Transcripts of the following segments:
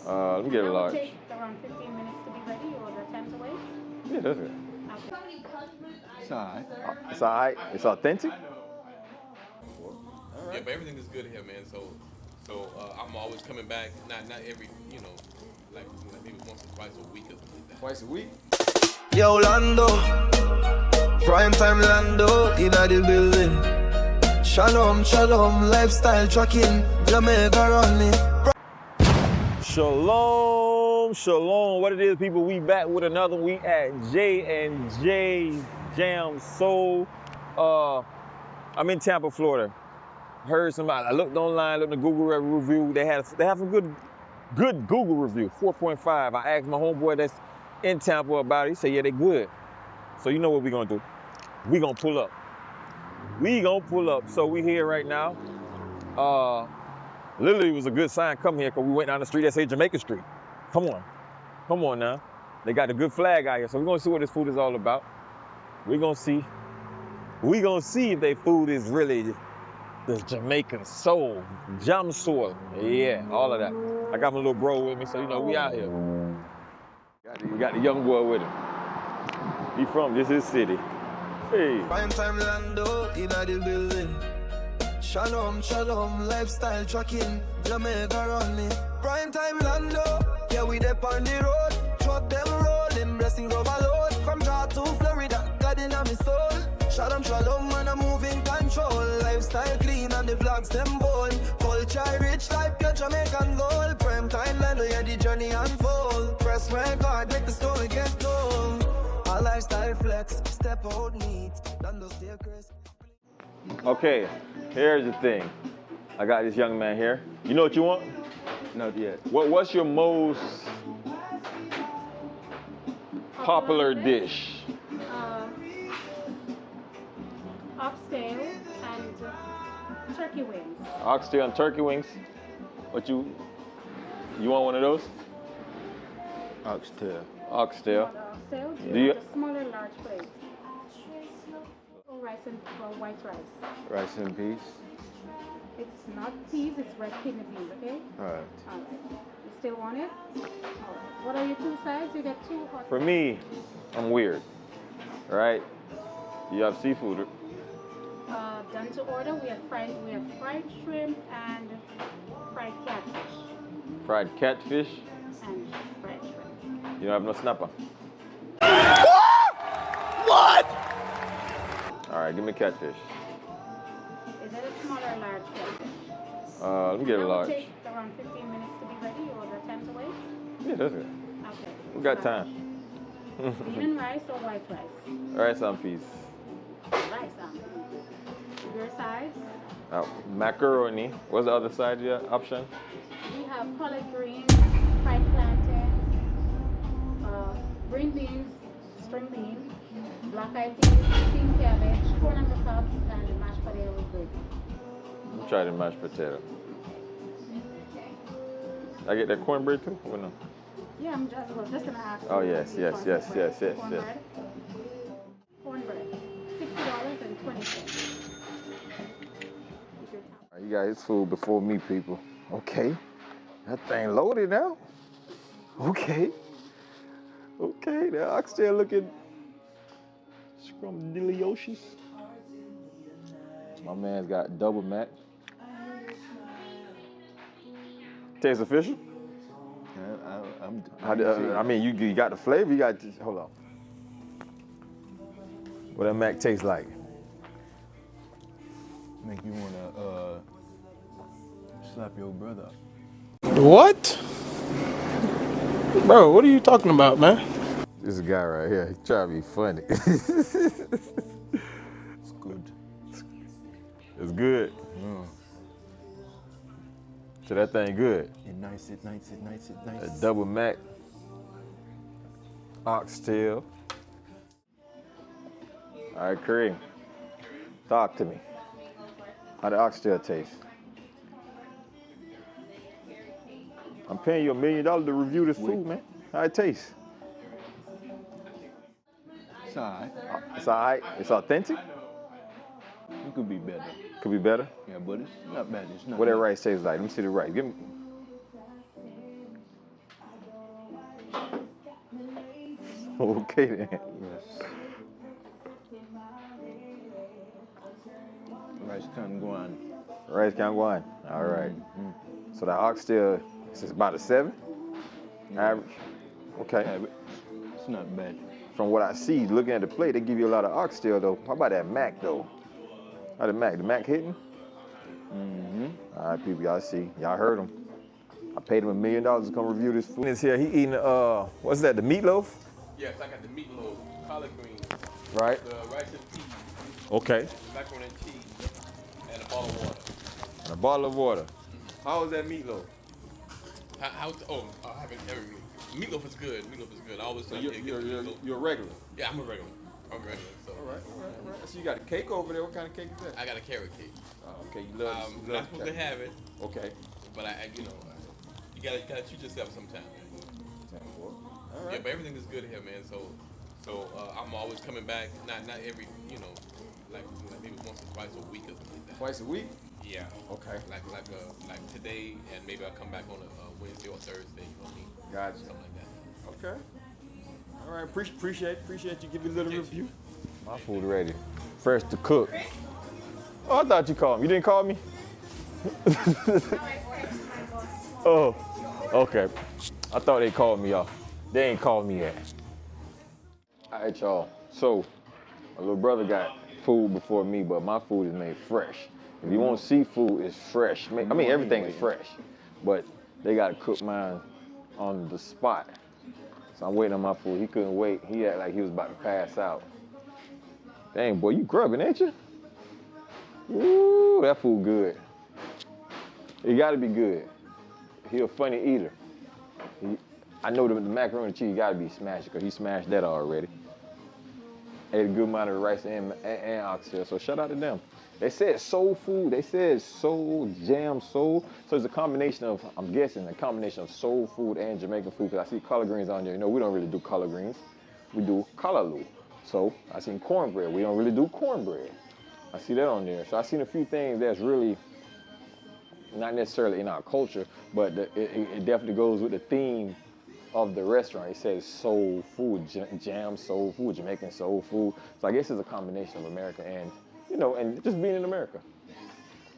Let me get a large. It will take around 15 minutes to be ready, or the time to wait? Yeah, that's good. Okay. It's alright. It's alright. It's authentic. Yeah, but everything is good here, man. So I'm always coming back. Not every, like maybe once or twice a week or something like that. Twice a week. Yo, Lando, prime time Lando in the building. Shalom, shalom, lifestyle trucking, Jamaican only. Shalom, shalom. What it is, people? We back with another week at J&J Jam Soul. I'm in Tampa, Florida. Heard somebody. I looked online, looked at the Google review. They have some good Google review, 4.5. I asked my homeboy that's in Tampa about it. He said, yeah, they good. So you know what we're gonna do? We gonna pull up. So we here right now. Literally was a good sign coming here because we went down the street that say Jamaican Street. Come on now. They got a good flag out here. So we're gonna see what this food is all about. We're gonna see if their food is really the Jamaican soul, jam soul. Yeah, all of that. I got my little bro with me, so we out here. We got the young boy with him. He from this is city. Hey. Prime time Lando in the building. Shalom, shalom, lifestyle trucking, Jamaican only. Prime time Lando, yeah, we dep on the road. Truck them rolling, blessings overload. From Georgia to Florida, God in my soul. Shalom, shalom, man, I'm moving control. Lifestyle clean and the vlogs them bold. Culture rich like your Jamaican gold. Prime time Lando, yeah, the journey unfold. Press record, make the story get told. Our lifestyle flex, step out neat. Lando stay crisp. Okay, here's the thing. I got this young man here. You know what you want? Not yet. What's your most popular dish? Oxtail and turkey wings. Oxtail and turkey wings. What you want one of those? Oxtail. Oxtail. Oxtail? Do you want a smaller, large plate? Or rice and white rice. Rice and peas. It's not peas, it's red kidney beans, okay? Alright. Alright. You still want it? Alright. What are your two sides? You get two hot. For me, I'm weird. Right? You have seafood. Done to order. We have fried shrimp and fried catfish. Fried catfish. And fried shrimp. You don't have no snapper. What? All right, give me catfish. Is that a small or large catfish? Let me get a large. It will take around 15 minutes to be ready, or the time to wait? Yeah, that's good. Okay. We got time. Bean and rice or white rice? Rice on peas. Rice on peas. Your sides? Macaroni. What's the other side? Yeah, option? We have collard greens, fried plantains, green beans, string beans, black eyed peas, steamed cabbage, corn on the cob, and mashed potato with gravy. I'll try the mashed potato. I get that cornbread too? Or no? Yeah, I'm just gonna ask. Oh, yes. Cornbread. Cornbread. $60.20. You got his food before me, people. Okay. That thing loaded now. Okay, the oxtail looking scrumdiddlyocious. My man's got double mac. Tastes official? I mean, you got the flavor, you got, hold on. What that mac tastes like? Make you wanna slap your brother. What? Bro, what are you talking about, man? This guy right here, he trying to be funny. It's good. It's good. Mm. So that thing good. It nice. A double mac, oxtail. All right, Kareem, talk to me. How the oxtail taste? I'm paying you $1 million to review this food, man. How it taste? It's alright. It's all right. It's authentic. It could be better. Could be better. Yeah, but it's not bad. It's not. What that rice tastes like? Let me see the rice. Give me. Okay then. Yes. Rice can go on. Rice Kangwan. All right. So the oxtail is about a 7 average. Okay. Yeah, but it's not bad. From what I see, looking at the plate, they give you a lot of oxtail though. How about that mac though? How the mac? The mac hitting? All right, people, y'all see, y'all heard him. I paid him $1 million to come review this food. He's here. He eating what's that? The meatloaf? Yes, I got the meatloaf, collard greens, Right. the rice and peas, Okay. macaroni and cheese, and a bottle of water. And a bottle of water. How was that meatloaf? I haven't every meat. Meatloaf is good. Meatloaf is good. I always So say you're a regular. Yeah, I'm a regular. So All right. So you got a cake over there. What kind of cake is that? I got a carrot cake. Okay, you love. I'm not supposed to have it, Okay. but you gotta treat yourself sometime. All Yeah, but everything is good here, man. So I'm always coming back. Not every, like maybe once or twice a week or something like that. Twice a week. Yeah. Okay. Like today, and maybe I'll come back on a Wednesday or Thursday. You know what I mean? Gotcha. Something like that. Okay. All right. Appreciate you. Give me a little Appreciate review. My food ready. Fresh to cook. Oh, I thought you called me. You didn't call me? Oh, okay. I thought they called me off. They ain't called me yet. All right, y'all. So, my little brother got food before me, but my food is made fresh. If you want seafood, it's fresh. I mean, everything is fresh, but they got to cook mine on the spot. So I'm waiting on my food. He couldn't wait. He acted like he was about to pass out. Dang, boy, you grubbing, ain't you? Ooh, that food good. It gotta be good. He a funny eater. I know the macaroni and cheese gotta be smashed because he smashed that already. Ate a good amount of rice and oxtail, so shout out to them. They said soul food. They said soul, jam, soul. So it's a combination of, I'm guessing, a combination of soul food and Jamaican food because I see collard greens on there. You know, we don't really do collard greens. We do kalaloo. So I seen cornbread. We don't really do cornbread. I see that on there. So I seen a few things that's really not necessarily in our culture, but it definitely goes with the theme of the restaurant. It says soul food, jam soul food, Jamaican soul food. So I guess it's a combination of America and, and just being in America.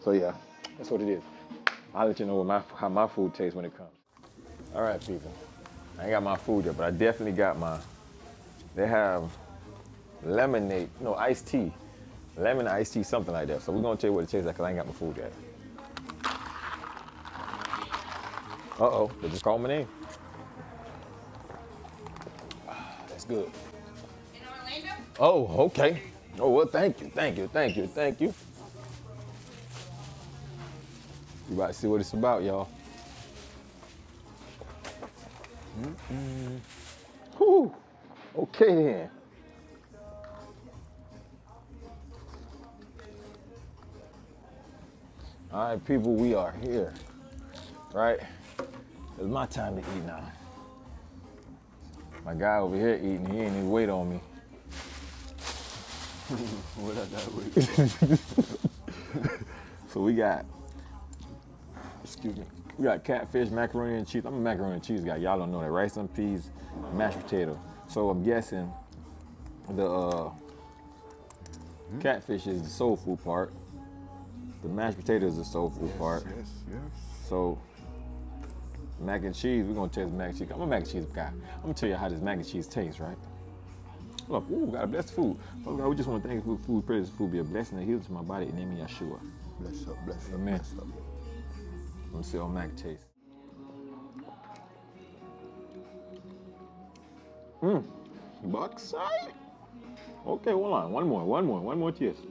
So yeah, that's what it is. I'll let you know how my food tastes when it comes. All right, people. I ain't got my food yet, but I definitely got mine. They have lemonade, iced tea. Lemon iced tea, something like that. So we're gonna tell you what it tastes like because I ain't got my food yet. Uh-oh, they just called my name. That's good. In Orlando? Oh, okay. Oh, well, thank you. You about to see what it's about, y'all. Whew. Okay then. All right, people, we are here, right? It's my time to eat now. My guy over here eating, he ain't even wait on me. What I got with? So we got, we got catfish, macaroni and cheese. I'm a macaroni and cheese guy. Y'all don't know that. Rice and peas, mashed potato. So I'm guessing the catfish is the soul food part. The mashed potato is the soul food part. Yes. So mac and cheese, we're gonna taste mac and cheese. I'm a mac and cheese guy. I'm gonna tell you how this mac and cheese tastes, right? Look, ooh, got a blessed food. Father God, we just want to thank you for food. Pray this food be a blessing and healing to my body in the name of Yeshua. Bless up. Amen. Bless up. Let me see how mac tastes. Backside. Okay, hold on. One more taste.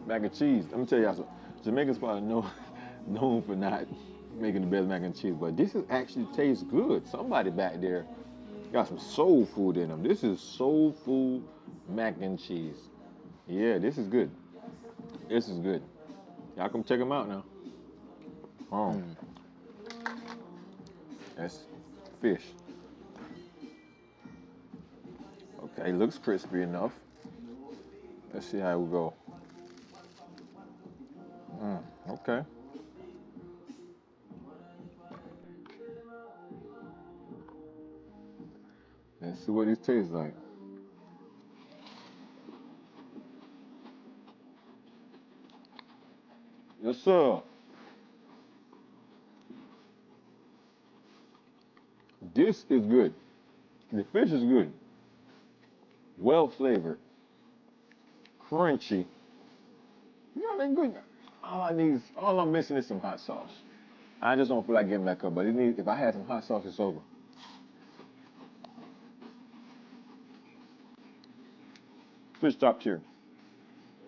Mac and cheese. Let me tell y'all something. Jamaicans probably known for not making the best mac and cheese, but this actually tastes good. Somebody back there got some soul food in them. This is soul food mac and cheese. Yeah, this is good. Y'all come check them out now. That's fish. Okay, looks crispy enough. Let's see how we go. Okay. see what these taste like. Yes, sir. This is good. The fish is good. Well flavored. Crunchy. You know, they're good. All I'm missing is some hot sauce. I just don't feel like getting back up, but if I had some hot sauce, it's over. Fish top tier.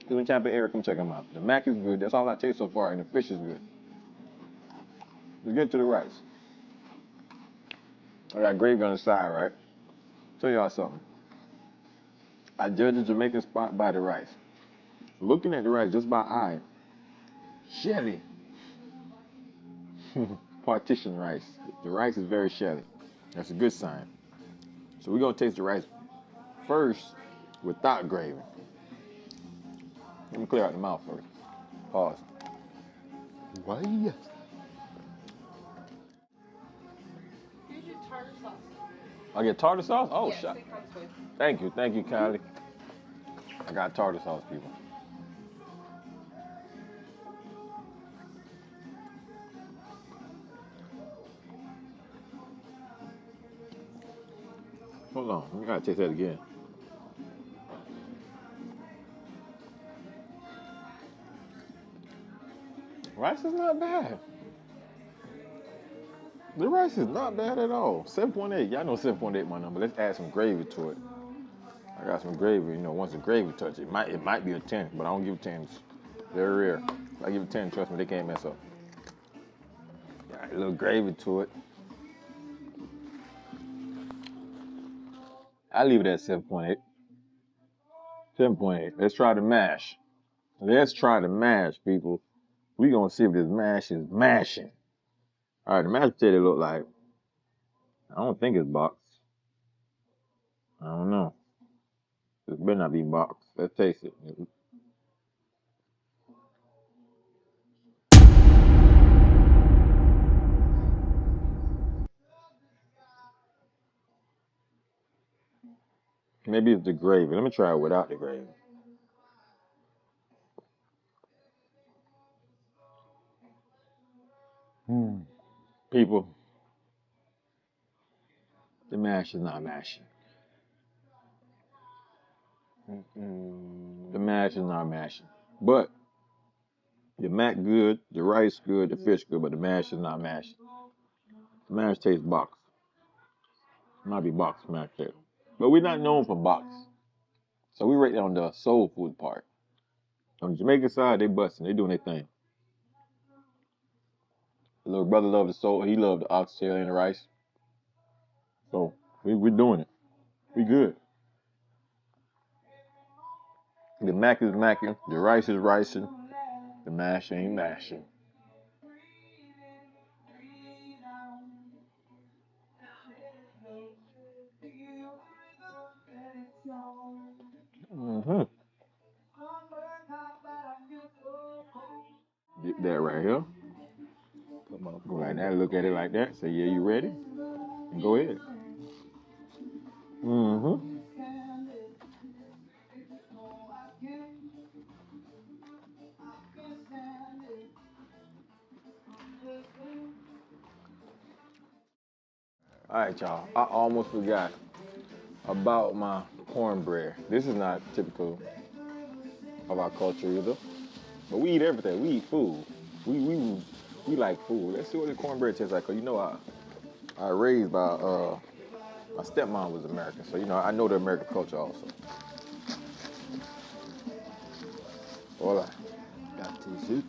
If you're in Tampa area, come check them out. The mac is good. That's all I taste so far, and the fish is good. Let's get to the rice. I got gravy on the side, right? Tell y'all something. I judge a Jamaican spot by the rice. Looking at the rice just by eye, shelly. Partition rice. The rice is very shelly. That's a good sign. So we're gonna taste the rice first without gravy. Let me clear out the mouth first. Pause. Why? Here's your tartar sauce. I get tartar sauce? Oh, yes, shit. it comes with. Thank you, Kylie. I got tartar sauce, people. Hold on, I gotta taste that again. Rice is not bad. The rice is not bad at all. 7.8. Y'all know 7.8 my number. Let's add some gravy to it. I got some gravy. You know, once the gravy touch it might be a 10, but I don't give 10s. Very rare. If I give a 10, trust me, they can't mess up. Got a little gravy to it. I leave it at 7.8. 7.8. Let's try the mash. Let's try the mash, people. We gonna see if this mash is mashing. All right, the mashed potato look like. I don't think it's boxed. I don't know. It better not be boxed. Let's taste it. Maybe it's the gravy. Let me try it without the gravy. People, the mash is not mashing. The mash is not mashing. But the mac good, the rice good, the fish good, but the mash is not mashing. The mash tastes boxed. It might be boxed mash there. But we're not known for box. So we rate it on the soul food part. On the Jamaican side, they busting. They doing their thing. The little brother loved the soul. He loved the oxtail and the rice. So we're doing it. We good. The mac is macking. The rice is ricing. The mash ain't mashing. Get that right here. Go like that. Look at it like that. Say, yeah, you ready? And go ahead. All right, y'all. I almost forgot about my cornbread. This is not typical of our culture either. But we eat everything. We eat food. We like food. Let's see what the cornbread tastes like. Cause you know I raised by my stepmom was American, so you know I know the American culture also. Hola. That is it.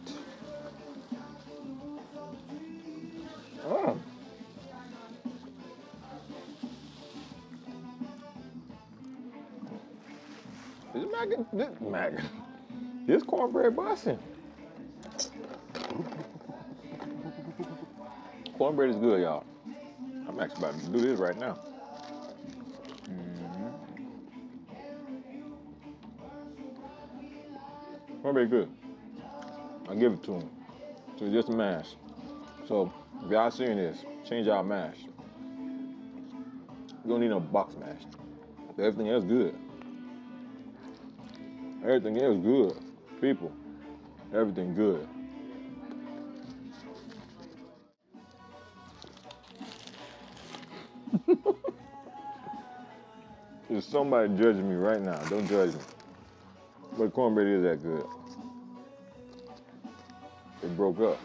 This cornbread busting. Cornbread is good, y'all. I'm actually about to do this right now. Cornbread good. I give it to him. So just a mash. So if y'all seeing this, change y'all mash. You don't need no box mash. Everything else good. Everything else good. People, everything good. There's somebody judging me right now. Don't judge me. But cornbread is that good. It broke up.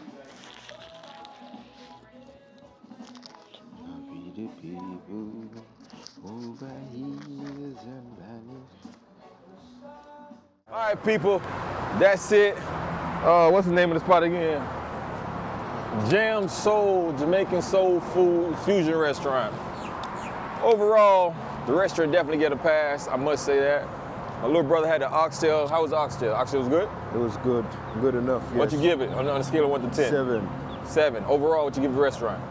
All right, people, that's it. What's the name of the spot again? Jam Soul, Jamaican Soul Food Fusion Restaurant. Overall, the restaurant definitely get a pass, I must say that. My little brother had the oxtail. How was the oxtail? Oxtail was good? It was good. Good enough, yes. What you give it on a scale of 1 to 10? 7. 7. Overall, what you give the restaurant?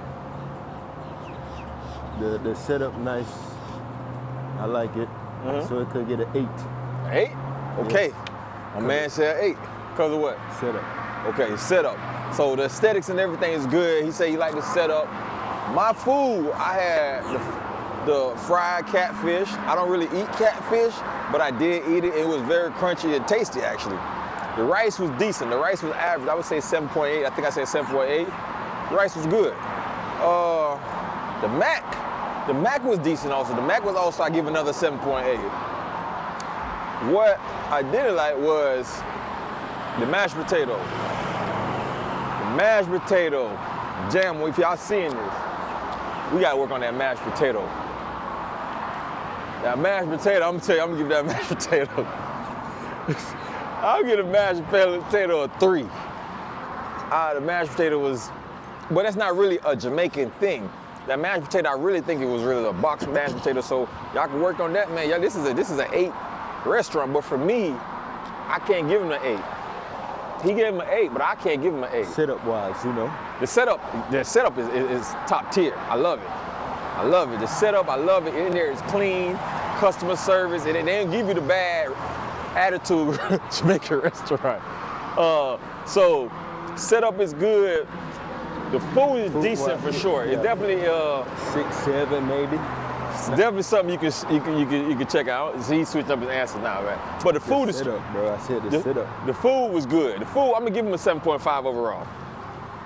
The setup nice. I like it. So it could get an 8. 8? Okay. Yes. My man said 8. Because of what? Setup. Okay, setup. So the aesthetics and everything is good. He said he liked the setup. My food, I had the fried catfish. I don't really eat catfish, but I did eat it. It was very crunchy and tasty, actually. The rice was decent. The rice was average. I would say 7.8. I think I said 7.8. The rice was good. The mac was decent also. The mac was also, I give another 7.8. What I didn't like was the mashed potato. The mashed potato jam. If y'all seeing this, we gotta work on that mashed potato. That mashed potato, I'm gonna tell you, I'm gonna give that mashed potato. I'll give the mashed potato a 3. The mashed potato was, but that's not really a Jamaican thing. That mashed potato, I really think it was really a box mashed potato. So y'all can work on that, man. Y'all, this is an 8 restaurant, but for me, I can't give him an 8. He gave him an 8, but I can't give him an 8. Setup wise, you know. The setup is top tier. I love it. I love it. The setup, I love it. In there is clean, customer service, and they don't give you the bad attitude Jamaican restaurant. So setup is good. The food is decent for sure. Yeah. It's definitely 6, 7 maybe. it's definitely something you can check out. He switched up his answer now, man. But the food is setup, bro. I said the setup. The food was good. The food, I'm gonna give him a 7.5 overall.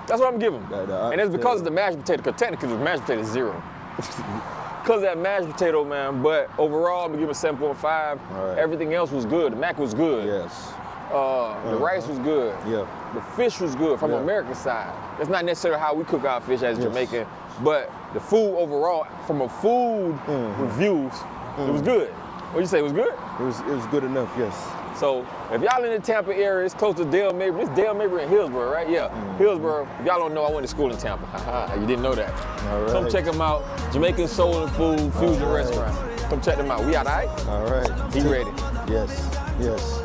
That's what I'm giving him. And it's because of the mashed potato, because technically the mashed potato is 0. Because of that mashed potato, man. But overall, I'm gonna give him a 7.5. Right. Everything else was good. The mac was good. Yes. The rice was good. Yeah. The fish was good from the American side. That's not necessarily how we cook our fish as Jamaican, but the food overall, from a food reviews, it was good. What you say, it was good? It was good enough, yes. So if y'all in the Tampa area, it's close to Dale Mabry. It's Dale Mabry in Hillsborough, right? Yeah, Hillsborough. If y'all don't know, I went to school in Tampa. You didn't know that. All right. Come check them out. Jamaican Soul and Food Fusion Restaurant. Come check them out. We out, all right? All right. He ready. Yes, yes.